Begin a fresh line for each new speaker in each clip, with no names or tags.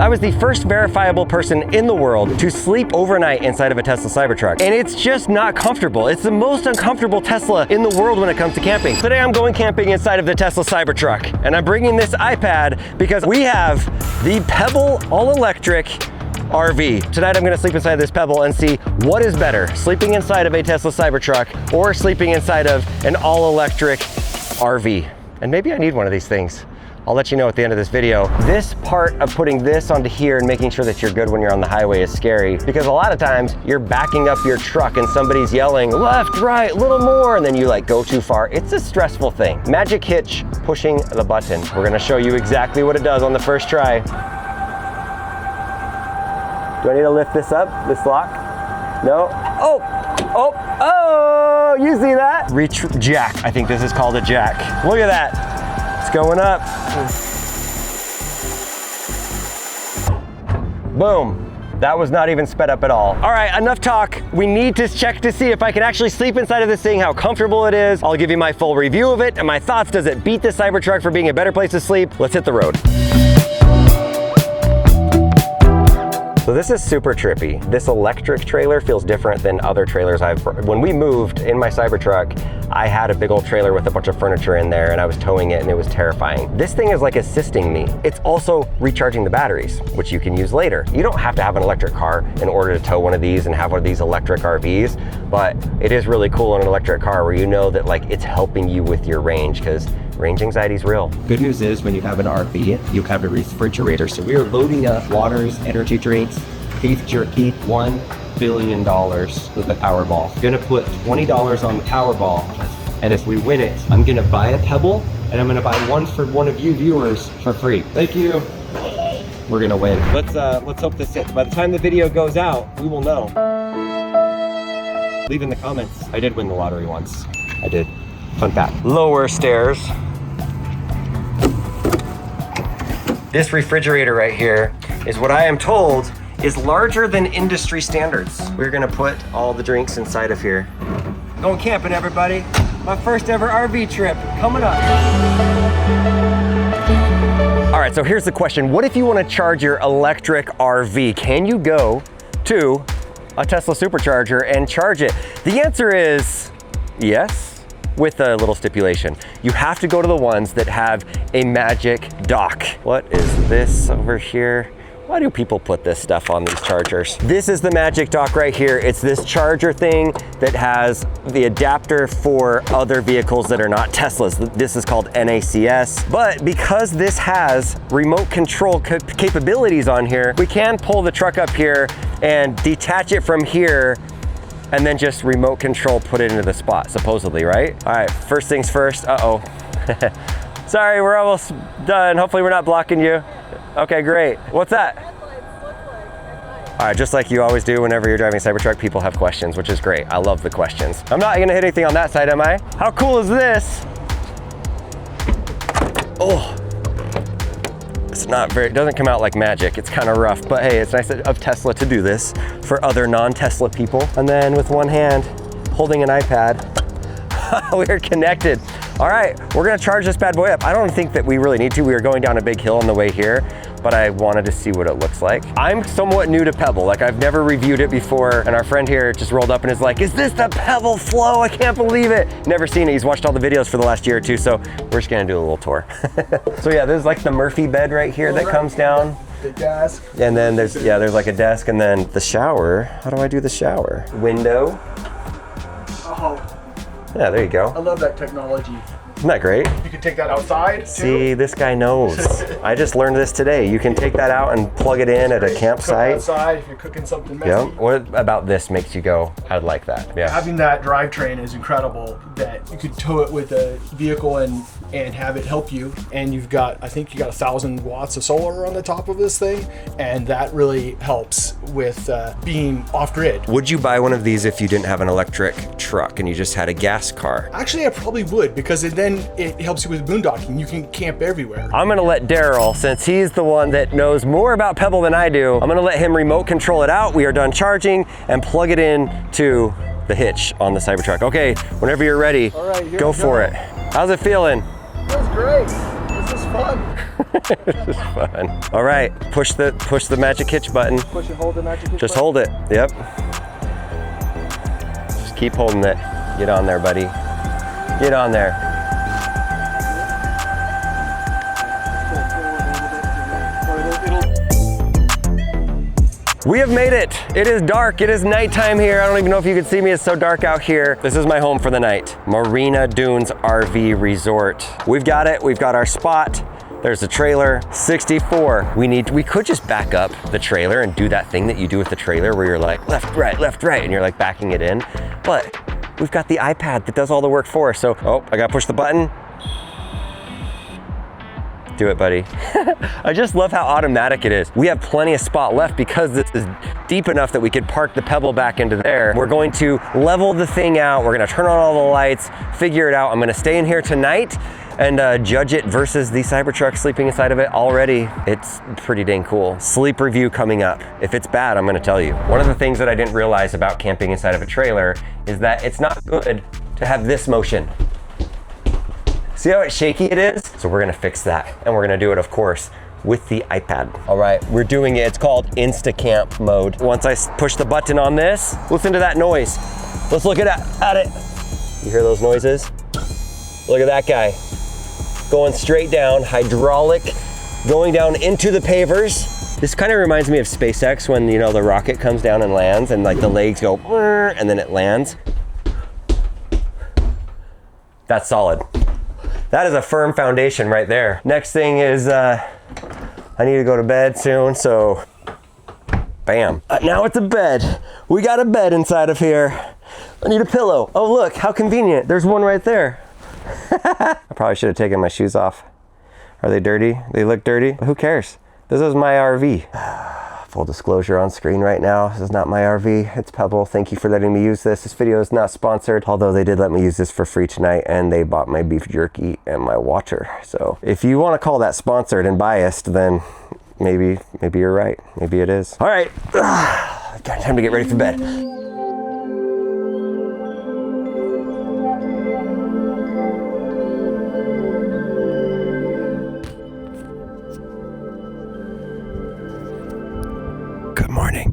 I was the first verifiable person in the world to sleep overnight inside of a Tesla Cybertruck. And it's just not comfortable. It's the most uncomfortable Tesla in the world when it comes to camping. Today I'm going camping inside of the Tesla Cybertruck. And I'm bringing this iPad because we have the Pebble all-electric RV. Tonight I'm gonna sleep inside this Pebble and see what is better, sleeping inside of a Tesla Cybertruck or sleeping inside of an all-electric RV. And maybe I need one of these things. I'll let you know at the end of this video. This part of putting this onto here and making sure that you're good when you're on the highway is scary because a lot of times you're backing up your truck and somebody's yelling left, right, a little more, and then you like go too far. It's a stressful thing. Magic hitch, pushing the button. We're gonna show you exactly what it does on the first try. Do I need to lift this up, this lock? No? Oh, you see that? Reach jack, I think this is called a jack. Look at that, it's going up. Boom, that was not even sped up at all. All right, enough talk. We need to check to see if I can actually sleep inside of this thing, how comfortable it is. I'll give you my full review of it and my thoughts. Does it beat the Cybertruck for being a better place to sleep? Let's hit the road. So this is super trippy. This electric trailer feels different than other trailers when we moved in my Cybertruck, I had a big old trailer with a bunch of furniture in there and I was towing it and it was terrifying. This thing is like assisting me. It's also recharging the batteries, which you can use later. You don't have to have an electric car in order to tow one of these and have one of these electric RVs, but it is really cool in an electric car where you know that like it's helping you with your range because range anxiety is real.
Good news is when you have an RV, you have a refrigerator. So we are loading up waters, energy drinks, beef jerky, $1 billion with the Powerball. I'm gonna put $20 on the Powerball, and if we win it, I'm gonna buy a Pebble, and I'm gonna buy one for one of you viewers for free. Thank you. We're gonna win. Let's hope this hits. By the time the video goes out, we will know. Leave in the comments. I did win the lottery once. I did. Fun fact.
Lower stairs. This refrigerator right here is what I am told is larger than industry standards. We're gonna put all the drinks inside of here. Going camping, everybody. My first ever RV trip coming up. All right, so here's the question. What if you wanna charge your electric RV? Can you go to a Tesla supercharger and charge it? The answer is yes, with a little stipulation. You have to go to the ones that have a magic dock. What is this over here? Why do people put this stuff on these chargers? This is the magic dock right here. It's this charger thing that has the adapter for other vehicles that are not Teslas. This is called NACS. But because this has remote control capabilities on here, we can pull the truck up here and detach it from here and then just remote control put it into the spot, supposedly, right? All right, first things first. Uh-oh. Sorry, we're almost done. Hopefully we're not blocking you. Okay, great. What's that? All right, just like you always do whenever you're driving a Cybertruck, people have questions, which is great. I love the questions. I'm not gonna hit anything on that side, am I? How cool is this? Oh. It's not very, it doesn't come out like magic. It's kind of rough, but hey, it's nice of Tesla to do this for other non-Tesla people. And then with one hand, holding an iPad, we're connected. All right, we're gonna charge this bad boy up. I don't think that we really need to. We were going down a big hill on the way here, but I wanted to see what it looks like. I'm somewhat new to Pebble. Like I've never reviewed it before, and our friend here just rolled up and is like, is this the Pebble Flow? I can't believe it. Never seen it. He's watched all the videos for the last year or two, so we're just gonna do a little tour. So yeah, there's like the Murphy bed right here that comes down.
The desk.
And then there's like a desk, and then the shower. How do I do the shower? Window.
Oh.
Yeah, there you go.
I love that technology.
Isn't that great?
You can take that outside too.
See, this guy knows. I just learned this today. You can take that out and plug it in at a campsite.
Cook outside if you're cooking something messy.
Yep. What about this makes you go, I'd like that? Yeah.
Having that drivetrain is incredible, that you could tow it with a vehicle and have it help you. And you've got, I think you got 1,000 watts of solar on the top of this thing. And that really helps with being off grid.
Would you buy one of these if you didn't have an electric truck and you just had a gas car?
Actually, I probably would, because then it helps you with boondocking. You can camp everywhere.
I'm gonna let Daryl, since he's the one that knows more about Pebble than I do, I'm gonna let him remote control it out. We are done charging and plug it in to the hitch on the Cybertruck. Okay, whenever you're ready,
all right,
go for it. How's it feeling?
Feels great. This is fun.
This is fun. All right, push the magic hitch button.
Push and hold the magic hitch
Just
button.
hold it. Yep. Just keep holding it. Get on there, buddy. Get on there. We have made it. It is dark. It is nighttime here. I don't even know if you can see me. It's so dark out here. This is my home for the night. Marina Dunes RV Resort. We've got it. We've got our spot. There's the trailer, 64. We could just back up the trailer and do that thing that you do with the trailer where you're like left, right, and you're like backing it in. But we've got the iPad that does all the work for us. So, oh, I gotta push the button. Do it, buddy. I just love how automatic it is. We have plenty of spot left because this is deep enough that we could park the Pebble back into there. We're going to level the thing out. We're gonna turn on all the lights, figure it out. I'm gonna stay in here tonight and judge it versus the Cybertruck sleeping inside of it already. It's pretty dang cool. Sleep review coming up. If it's bad, I'm gonna tell you. One of the things that I didn't realize about camping inside of a trailer is that it's not good to have this motion. See how shaky it is? So we're gonna fix that. And we're gonna do it, of course, with the iPad. All right, we're doing it. It's called Instacamp mode. Once I push the button on this, listen to that noise. Let's look at it. You hear those noises? Look at that guy. Going straight down, hydraulic, going down into the pavers. This kind of reminds me of SpaceX when, you know, the rocket comes down and lands and like the legs go, and then it lands. That's solid. That is a firm foundation right there. Next thing is, I need to go to bed soon, so bam. Now it's a bed. We got a bed inside of here. I need a pillow. Oh look, how convenient. There's one right there. I probably should have taken my shoes off. Are they dirty? They look dirty? Who cares? This is my RV. Full disclosure on screen right now, this is not my RV, it's Pebble. Thank you for letting me use this. This video is not sponsored, although they did let me use this for free tonight and they bought my beef jerky and my water. So if you want to call that sponsored and biased, then maybe you're right. Maybe it is. All right, time to get ready for bed.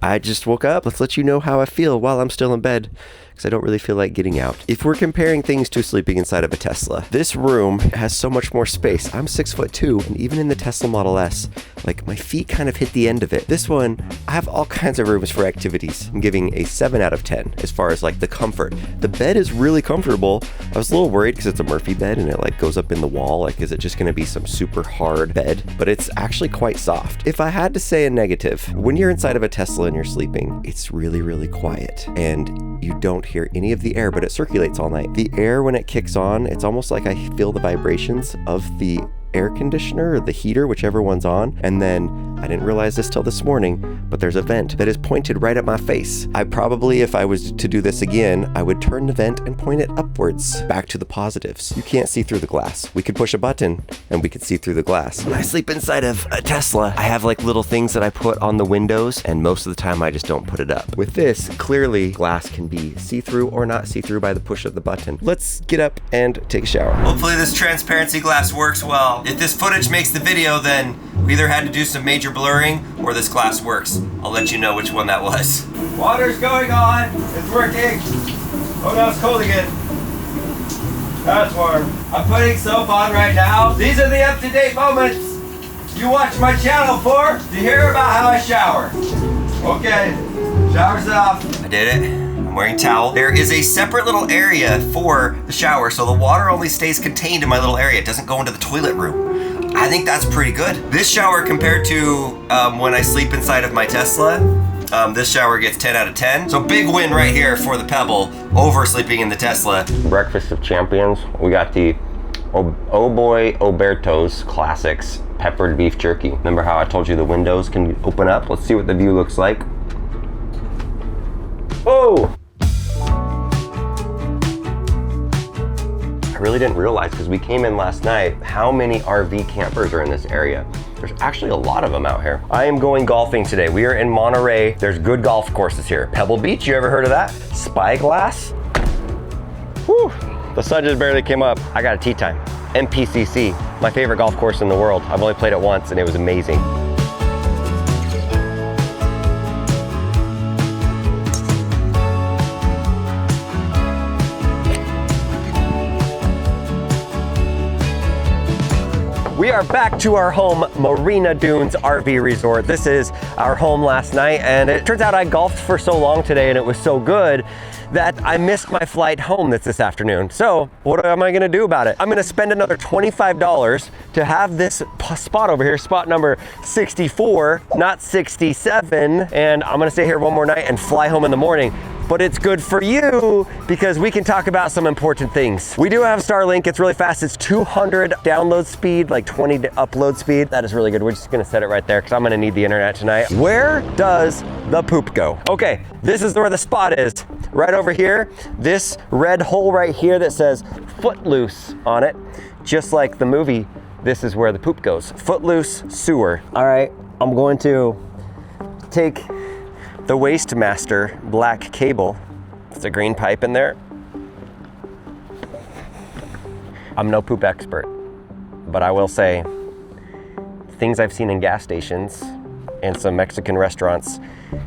I just woke up. Let's let you know how I feel while I'm still in bed, because I don't really feel like getting out. If we're comparing things to sleeping inside of a Tesla, this room has so much more space. I'm 6'2", and even in the Tesla Model S, like my feet kind of hit the end of it. This one, I have all kinds of rooms for activities. I'm giving a 7 out of 10 as far as like the comfort. The bed is really comfortable. I was a little worried because it's a Murphy bed and it like goes up in the wall. Like, is it just gonna be some super hard bed? But it's actually quite soft. If I had to say a negative, when you're inside of a Tesla and you're sleeping, it's really, really quiet and you don't hear any of the air, but it circulates all night. The air, when it kicks on, it's almost like I feel the vibrations of the air conditioner or the heater, whichever one's on. And then I didn't realize this till this morning, but there's a vent that is pointed right at my face. I probably, if I was to do this again, I would turn the vent and point it upwards, back to the positives. You can't see through the glass. We could push a button and we could see through the glass. When I sleep inside of a Tesla, I have like little things that I put on the windows, and most of the time I just don't put it up. With this, clearly glass can be see-through or not see-through by the push of the button. Let's get up and take a shower.
Hopefully this transparency glass works well. If this footage makes the video, then we either had to do some major blurring or this glass works. I'll let you know which one that was. Water's going on. It's working. Oh, now it's cold again. That's warm. I'm putting soap on right now. These are the up-to-date moments you watch my channel for to hear about how I shower. Okay, shower's off. I did it. I'm wearing a towel. There is a separate little area for the shower, so the water only stays contained in my little area. It doesn't go into the toilet room. I think that's pretty good. This shower compared to when I sleep inside of my Tesla, this shower gets 10 out of 10. So big win right here for the Pebble over sleeping in the Tesla.
Breakfast of champions. We got the Oh Boy Oberto's Classics peppered beef jerky. Remember how I told you the windows can open up? Let's see what the view looks like. Oh! I really didn't realize, because we came in last night, how many RV campers are in this area. There's actually a lot of them out here. I am going golfing today. We are in Monterey. There's good golf courses here. Pebble Beach, you ever heard of that? Spyglass. Whew, the sun just barely came up. I got a tee time. MPCC, my favorite golf course in the world. I've only played it once and it was amazing. We are back to our home, Marina Dunes RV Resort. This is our home last night, and it turns out I golfed for so long today and it was so good that I missed my flight home this afternoon. So what am I gonna do about it? I'm gonna spend another $25 to have this spot over here, spot number 64, not 67, and I'm gonna stay here one more night and fly home in the morning. But it's good for you because we can talk about some important things. We do have Starlink, it's really fast. It's 200 download speed, like 20 upload speed. That is really good. We're just gonna set it right there because I'm gonna need the internet tonight. Where does the poop go? Okay, this is where the spot is. Right over here, this red hole right here that says Footloose on it, just like the movie, this is where the poop goes. Footloose sewer. All right, I'm going to take the Waste Master black cable. There's a green pipe in there. I'm no poop expert, but I will say things I've seen in gas stations and some Mexican restaurants,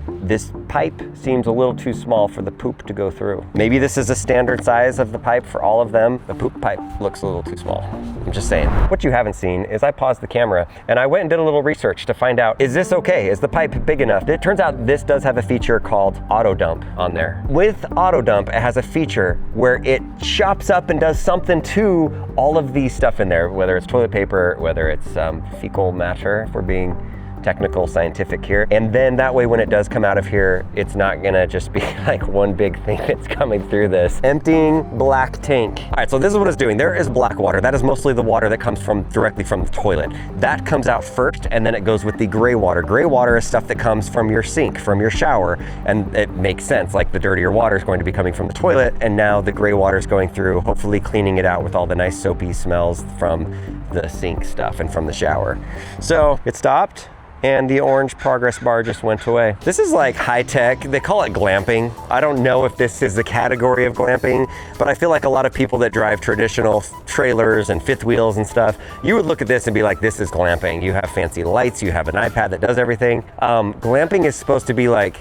this pipe seems a little too small for the poop to go through. Maybe this is a standard size of the pipe for all of them. The poop pipe looks a little too small. I'm just saying. What you haven't seen is I paused the camera and I went and did a little research to find out, is this okay? Is the pipe big enough? It turns out this does have a feature called auto dump on there. With auto dump, it has a feature where it chops up and does something to all of the stuff in there, whether it's toilet paper, whether it's fecal matter, if we're being technical scientific here. And then that way when it does come out of here, it's not gonna just be like one big thing that's coming through this. Emptying black tank. All right, so this is what it's doing. There is black water. That is mostly the water that comes directly from the toilet. That comes out first and then it goes with the gray water. Gray water is stuff that comes from your sink, from your shower. And it makes sense, like the dirtier water is going to be coming from the toilet and now the gray water is going through, hopefully cleaning it out with all the nice soapy smells from the sink stuff and from the shower. So it stopped, and the orange progress bar just went away. This is like high tech. They call it glamping. I don't know if this is the category of glamping, but I feel like a lot of people that drive traditional trailers and fifth wheels and stuff, you would look at this and be like, this is glamping. You have fancy lights, you have an iPad that does everything. Glamping is supposed to be like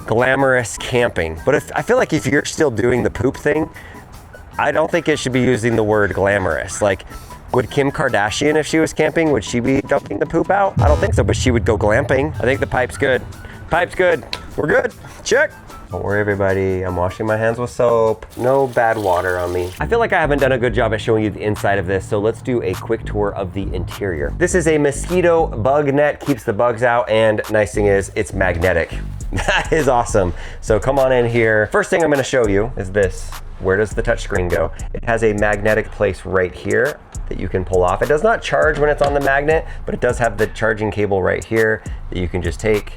glamorous camping. But I feel like if you're still doing the poop thing, I don't think it should be using the word glamorous. Like, would Kim Kardashian, if she was camping, would she be dumping the poop out? I don't think so, but she would go glamping. I think the pipe's good. Pipe's good. We're good. Check. Don't worry, everybody. I'm washing my hands with soap. No bad water on me. I feel like I haven't done a good job at showing you the inside of this, so let's do a quick tour of the interior. This is a mosquito bug net, keeps the bugs out, and nice thing is, it's magnetic. That is awesome. So come on in here. First thing I'm gonna show you is this. Where does the touchscreen go? It has a magnetic place right here that you can pull off. It does not charge when it's on the magnet, but it does have the charging cable right here that you can just take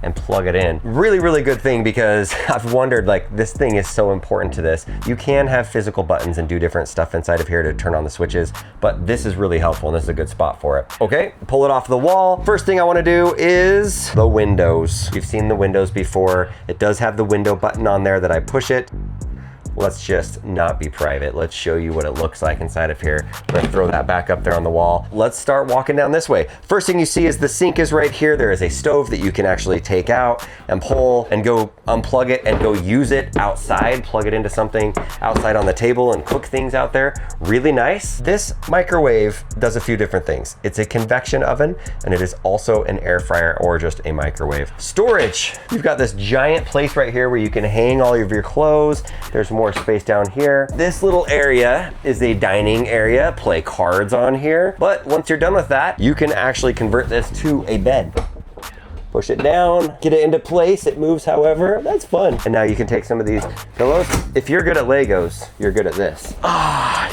and plug it in. Really, really good thing because I've wondered, like, this thing is so important to this. You can have physical buttons and do different stuff inside of here to turn on the switches, but this is really helpful and this is a good spot for it. Okay, pull it off the wall. First thing I wanna do is the windows. You've seen the windows before. It does have the window button on there that I push it. Let's just not be private. Let's show you what it looks like inside of here. I'm gonna throw that back up there on the wall. Let's start walking down this way. First thing you see is the sink is right here. There is a stove that you can actually take out and pull and go unplug it and go use it outside, plug it into something outside on the table and cook things out there. Really nice. This microwave does a few different things. It's a convection oven and it is also an air fryer or just a microwave. Storage. You've got this giant place right here where you can hang all of your clothes. There's more space down here. This little area is a dining area, play cards on here. But once you're done with that, you can actually convert this to a bed. Push it down, get it into place. It moves however, that's fun. And now you can take some of these pillows. If you're good at Legos, you're good at this.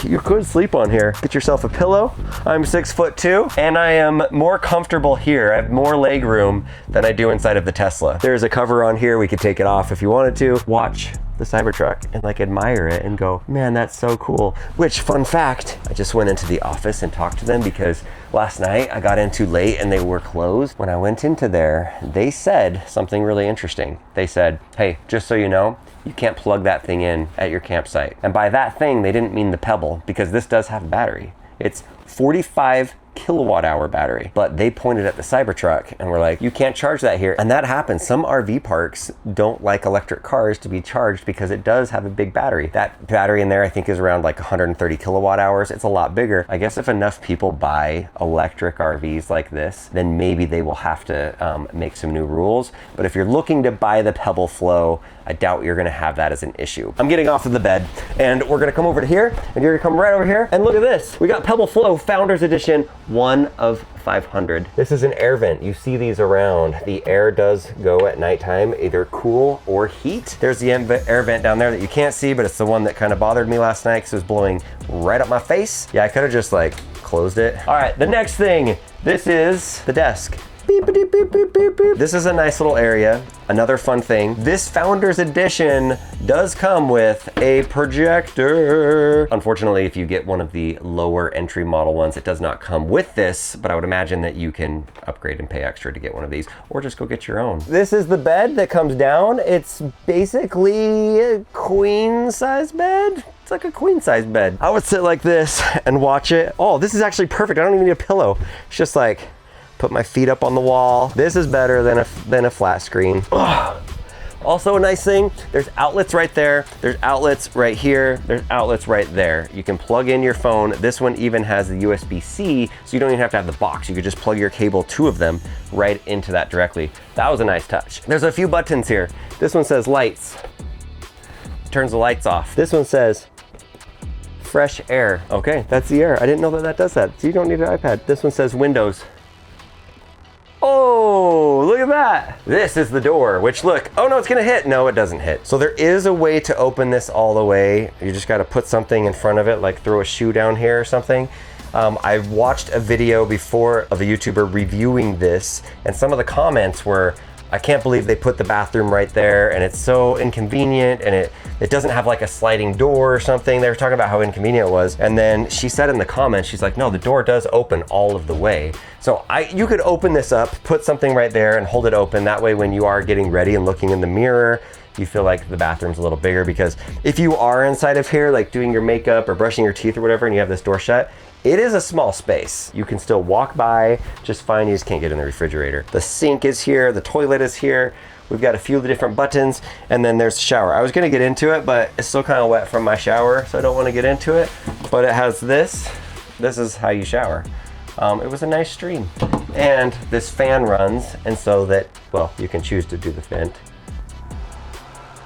You could sleep on here. Get yourself a pillow. I'm 6'2" and I am more comfortable here. I have more leg room than I do inside of the Tesla. There's a cover on here. We could take it off if you wanted to. Watch the Cybertruck and like admire it and go, man, that's so cool. Which, fun fact, I just went into the office and talked to them because last night I got in too late and they were closed. When I went into there, they said something really interesting. They said, hey, just so you know, you can't plug that thing in at your campsite. And by that thing, they didn't mean the Pebble because this does have a battery. It's 45 kilowatt hour battery, but they pointed at the Cybertruck and were like, you can't charge that here. And that happens. Some RV parks don't like electric cars to be charged because it does have a big battery. That battery in there, I think, is around like 130 kilowatt hours. It's a lot bigger. I guess if enough people buy electric RVs like this, then maybe they will have to make some new rules. But if you're looking to buy the Pebble Flow, I doubt you're gonna have that as an issue. I'm getting off of the bed and we're gonna come over to here and you're gonna come right over here and look at this. We got Pebble Flow Founders Edition, 1 of 500. This is an air vent. You see these around. The air does go at nighttime, either cool or heat. There's the air vent down there that you can't see, but it's the one that kind of bothered me last night because it was blowing right up my face. Yeah, I could have just like closed it. All right, the next thing, this is the desk. Beep, beep, beep, beep, beep, beep. This is a nice little area. Another fun thing, this Founders Edition does come with a projector. Unfortunately, if you get one of the lower entry model ones, it does not come with this, but I would imagine that you can upgrade and pay extra to get one of these, or just go get your own. This is the bed that comes down. It's basically a queen size bed. It's like a queen size bed. I would sit like this and watch it. Oh, this is actually perfect. I don't even need a pillow. It's just like, put my feet up on the wall. This is better than a flat screen. Ugh. Also a nice thing, there's outlets right there, there's outlets right here, there's outlets right there. You can plug in your phone. This one even has the USB-C, so you don't even have to have the box. You could just plug your cable, 2 of them, right into that directly. That was a nice touch. There's a few buttons here. This one says lights. Turns the lights off. This one says fresh air. Okay, that's the air. I didn't know that does that. So you don't need an iPad. This one says windows. Oh, look at that. This is the door, which look, oh no, it's gonna hit. No, it doesn't hit. So there is a way to open this all the way. You just gotta put something in front of it, like throw a shoe down here or something. I watched a video before of a YouTuber reviewing this, and some of the comments were, I can't believe they put the bathroom right there and it's so inconvenient, and it doesn't have like a sliding door or something. They were talking about how inconvenient it was. And then she said in the comments, she's like, no, the door does open all of the way. So you could open this up, put something right there and hold it open. That way when you are getting ready and looking in the mirror, you feel like the bathroom's a little bigger, because if you are inside of here, like doing your makeup or brushing your teeth or whatever, and you have this door shut, it is a small space. You can still walk by just fine. You just can't get in the refrigerator. The sink is here, the toilet is here. We've got a few of the different buttons, and then there's the shower. I was gonna get into it, but it's still kind of wet from my shower, so I don't wanna get into it. But it has this. This is how you shower. It was a nice stream. And this fan runs, and so that, well, you can choose to do the vent.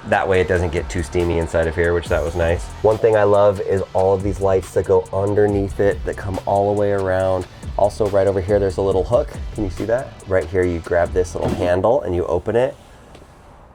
That way it doesn't get too steamy inside of here, which that was nice. One thing I love is all of these lights that go underneath it that come all the way around. Also right over here, there's a little hook. Can you see that? Right here, you grab this little handle and you open it.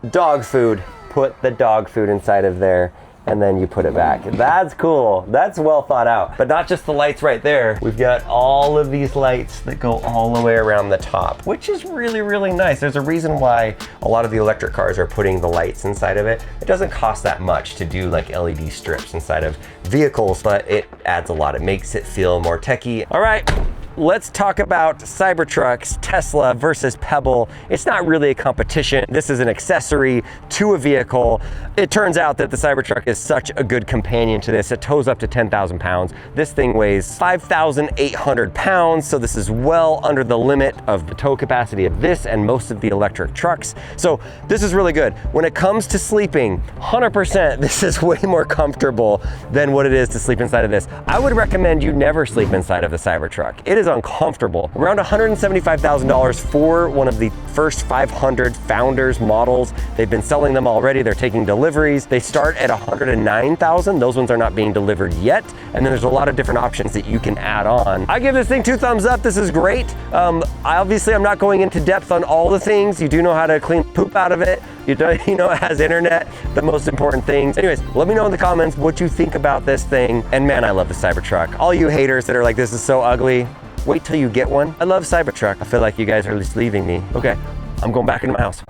Dog food. Put the dog food inside of there, and then you put it back. That's cool. That's well thought out. But not just the lights right there. We've got all of these lights that go all the way around the top, which is really, really nice. There's a reason why a lot of the electric cars are putting the lights inside of it. It doesn't cost that much to do like LED strips inside of vehicles, but it adds a lot. It makes it feel more techy. All right. Let's talk about Cybertrucks, Tesla versus Pebble. It's not really a competition. This is an accessory to a vehicle. It turns out that the Cybertruck is such a good companion to this. It tows up to 10,000 pounds. This thing weighs 5,800 pounds, so this is well under the limit of the tow capacity of this and most of the electric trucks. So this is really good. When it comes to sleeping, 100%, this is way more comfortable than what it is to sleep inside of this. I would recommend you never sleep inside of the Cybertruck. It is uncomfortable. Around $175,000 for one of the first 500 Founders models. They've been selling them already. They're taking deliveries. They start at $109,000. Those ones are not being delivered yet. And then there's a lot of different options that you can add on. I give this thing 2 thumbs up. This is great. Obviously, I'm not going into depth on all the things. You do know how to clean poop out of it. You know it has internet, the most important things. Anyways, let me know in the comments what you think about this thing. And man, I love the Cybertruck. All you haters that are like, this is so ugly, wait till you get one. I love Cybertruck. I feel like you guys are just leaving me. Okay, I'm going back into my house.